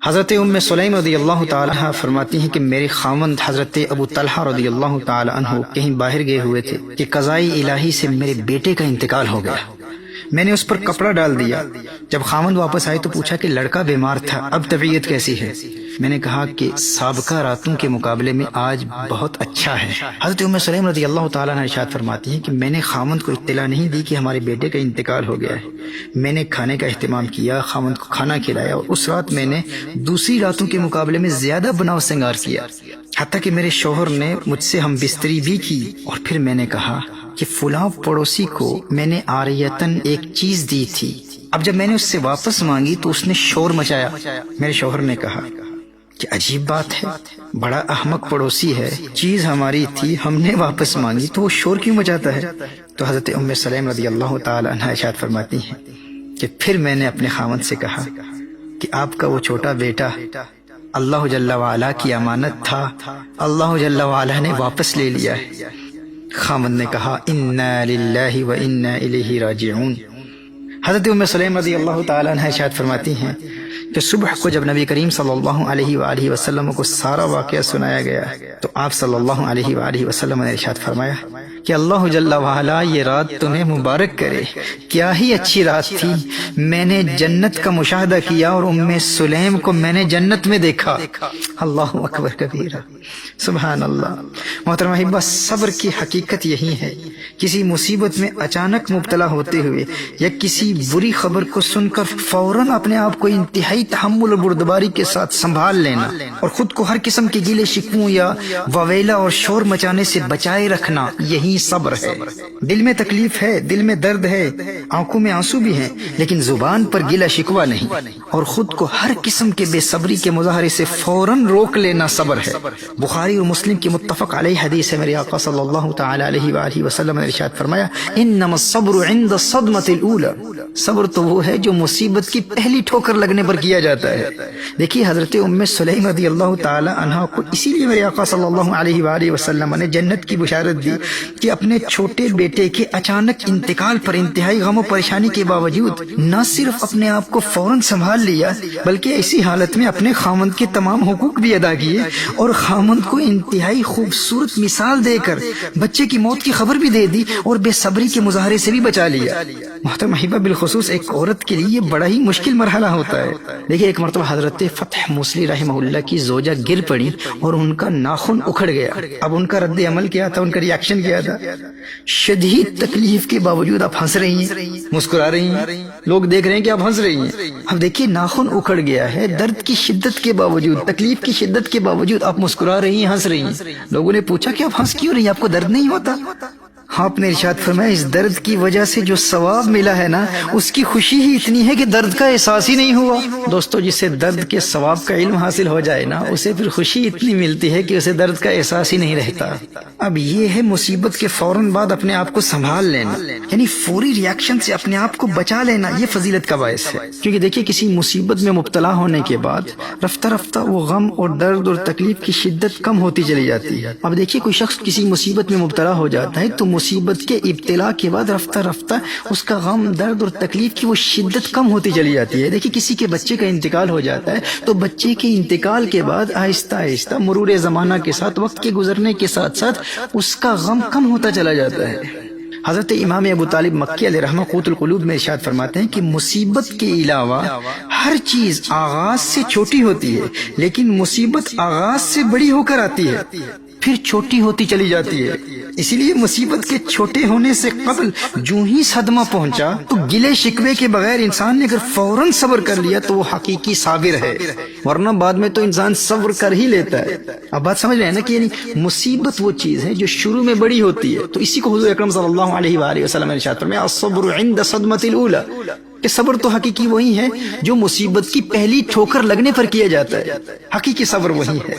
حضرت ام سلیم رضی اللہ تعالی عنہ فرماتی ہیں کہ میرے خاوند حضرت ابو طلحہ رضی اللہ تعالی عنہ کہیں باہر گئے ہوئے تھے کہ قضائی الہی سے میرے بیٹے کا انتقال ہو گیا۔ میں نے اس پر کپڑا ڈال دیا۔ جب خاوند واپس آئے تو پوچھا کہ لڑکا بیمار تھا، اب طبیعت کیسی ہے؟ میں نے کہا کہ سابقہ راتوں کے مقابلے میں آج بہت اچھا ہے۔ حضرت ام سلیم رضی اللہ تعالیٰ عنہ ارشاد فرماتی ہیں کہ میں نے خاوند کو اطلاع نہیں دی کہ ہمارے بیٹے کا انتقال ہو گیا ہے۔ میں نے کھانے کا اہتمام کیا، خاوند کو کھانا کھلایا، اور اس رات میں نے دوسری راتوں کے مقابلے میں زیادہ بناؤ سنگار کیا، حتیٰ کہ میرے شوہر نے مجھ سے ہم بستری بھی کی۔ اور پھر میں نے کہا کہ فلاں پڑوسی کو میں نے عاریتاً ایک چیز دی تھی، اب جب میں نے اس سے واپس مانگی تو اس نے شور مچایا۔ میرے شوہر نے کہا کہ عجیب بات ہے، بڑا احمق پڑوسی ہے، چیز ہماری تھی، ہم نے واپس مانگی تو وہ شور کیوں مچاتا ہے؟ تو حضرت ام سلیم رضی اللہ تعالی عنہ ارشاد فرماتی ہیں کہ پھر میں نے اپنے خاوند سے کہا کہ آپ کا وہ چھوٹا بیٹا اللہ جل وعلا کی امانت تھا، اللہ جل وعلا نے واپس لے لیا ہے۔ خاوند نے کہا انا للہ و انا الیہ راجعون۔ حضرت ام سلیم رضی اللہ تعالی عنہ ارشاد فرماتی ہیں کہ صبح کو جب نبی کریم صلی اللہ علیہ وآلہ وسلم کو سارا واقعہ سنایا گیا تو آپ صلی اللہ علیہ وآلہ وسلم نے ارشاد فرمایا کہ اللہ جل وعلا یہ رات تمہیں مبارک کرے، کیا ہی اچھی رات تھی، میں نے جنت کا مشاہدہ کیا اور ام سلیم کو میں نے جنت میں دیکھا۔ اللہ اکبر کبیرہ، سبحان اللہ۔ محترم احبہ، صبر کی حقیقت یہی ہے، کسی مصیبت میں اچانک مبتلا ہوتے ہوئے یا کسی بری خبر کو سن کر فوراً اپنے آپ کو انتہائی تحمل اور بردباری کے ساتھ سنبھال لینا اور خود کو ہر قسم کے گیلے شکووں یا وویلا اور شور مچانے سے بچائے رکھنا، یہی صبر ہے۔ دل میں تکلیف ہے، دل میں درد ہے، آنکھوں میں آنسو بھی ہیں، لیکن زبان پر گیلا شکوہ نہیں، اور خود کو ہر قسم کے بے صبری کے مظاہرے سے فوراً روک لینا صبر ہے۔ بخاری اور مسلم کی متفق علیہ حدیث ہے، میرے آقا صلی اللہ تعالی علیہ وآلہ وسلم نے ارشاد فرمایا انما الصبر عند الصدمۃ الاولى، صبر تو وہ ہے جو مصیبت کی پہلی ٹھوکر لگنے پر کیا جاتا ہے۔ دیکھیے حضرت ام سلیم رضی اللہ تعالی عنہ کو اسی لیے میرے آقا صلی اللہ علیہ وآلہ وسلم نے جنت کی بشارت دی کہ اپنے چھوٹے بیٹے کے اچانک انتقال پر انتہائی غم و پریشانی کے باوجود نہ صرف اپنے آپ کو فوراً سنبھال لیا بلکہ ایسی حالت میں اپنے خاوند کے تمام حقوق بھی ادا کیے اور خاوند کو انتہائی خوبصورت مثال دے کر بچے کی موت کی خبر بھی دے دی اور بے صبری کے مظاہرے سے بھی بچا لیا۔ محترم احبہ، بالخصوص ایک عورت کے لیے یہ بڑا ہی مشکل مرحلہ ہوتا ہے۔ دیکھیے ایک مرتبہ حضرت فتح موصلی رحمہ اللہ کی زوجہ گر پڑی اور ان کا ناخن اکھڑ گیا۔ اب ان کا رد عمل کیا تھا، ان کا ریاکشن کیا تھا؟ شدید تکلیف کے باوجود آپ ہنس رہی ہیں، مسکرا رہی ہیں، لوگ دیکھ رہے ہیں کہ آپ ہنس رہی ہیں۔ اب دیکھیے ناخن اکھڑ گیا ہے، درد کی شدت کے باوجود، تکلیف کی شدت کے باوجود آپ مسکرا رہی ہیں، ہنس رہی ہیں۔ لوگوں نے پوچھا کہ آپ ہنس کیوں رہی ہیں، آپ کو درد نہیں ہوتا؟ آپ نے ارشاد فرمایا اس درد کی وجہ سے جو ثواب ملا ہے نا، اس کی خوشی ہی اتنی ہے کہ درد کا احساس ہی نہیں ہوا۔ دوستو، جسے درد کے ثواب کا علم حاصل ہو جائے نا، اسے پھر خوشی اتنی ملتی ہے کہ اسے درد کا احساس ہی نہیں رہتا۔ اب یہ ہے مصیبت کے فوراً بعد اپنے آپ کو سنبھال لینا، یعنی فوری ریاکشن سے اپنے آپ کو بچا لینا، یہ فضیلت کا باعث ہے۔ کیونکہ دیکھیے کسی مصیبت میں مبتلا ہونے کے بعد رفتہ رفتہ وہ غم اور درد اور تکلیف کی شدت کم ہوتی چلی جاتی ہے۔ اب دیکھیے کوئی شخص کسی مصیبت میں مبتلا ہو جاتا ہے تو مصیبت کے ابتلا کے بعد رفتہ رفتہ اس کا غم، درد اور تکلیف کی وہ شدت کم ہوتی چلی جاتی ہے۔ دیکھیے کسی کے بچے کا انتقال ہو جاتا ہے تو بچے کے انتقال کے بعد آہستہ آہستہ مرور زمانہ کے ساتھ، وقت کے گزرنے کے ساتھ ساتھ اس کا غم کم ہوتا چلا جاتا ہے۔ حضرت امام ابو طالب مکی علیہ رحمہ قوت القلوب میں ارشاد فرماتے ہیں کہ مصیبت کے علاوہ ہر چیز آغاز سے چھوٹی ہوتی ہے، لیکن مصیبت آغاز سے بڑی ہو کر آتی ہے، پھر چھوٹی ہوتی چلی جاتی ہے۔ اسی لیے مصیبت کے چھوٹے ہونے سے قبل جو ہی صدمہ پہنچا تو گلے شکوے کے بغیر انسان نے اگر فوراً صبر کر لیا تو وہ حقیقی صابر ہے، ورنہ بعد میں تو انسان صبر کر ہی لیتا ہے۔ اب بات سمجھ رہے ہیں نا کہ یعنی مصیبت وہ چیز ہے جو شروع میں بڑی ہوتی ہے، تو اسی کو حضور اکرم صلی اللہ علیہ وآلہ وسلم نے ارشاد فرمایا الصبر عند صدمۃ الاولی، کہ صبر تو حقیقی وہی ہے جو مصیبت کی پہلی ٹھوکر لگنے پر کیا جاتا ہے، حقیقی صبر وہی ہے۔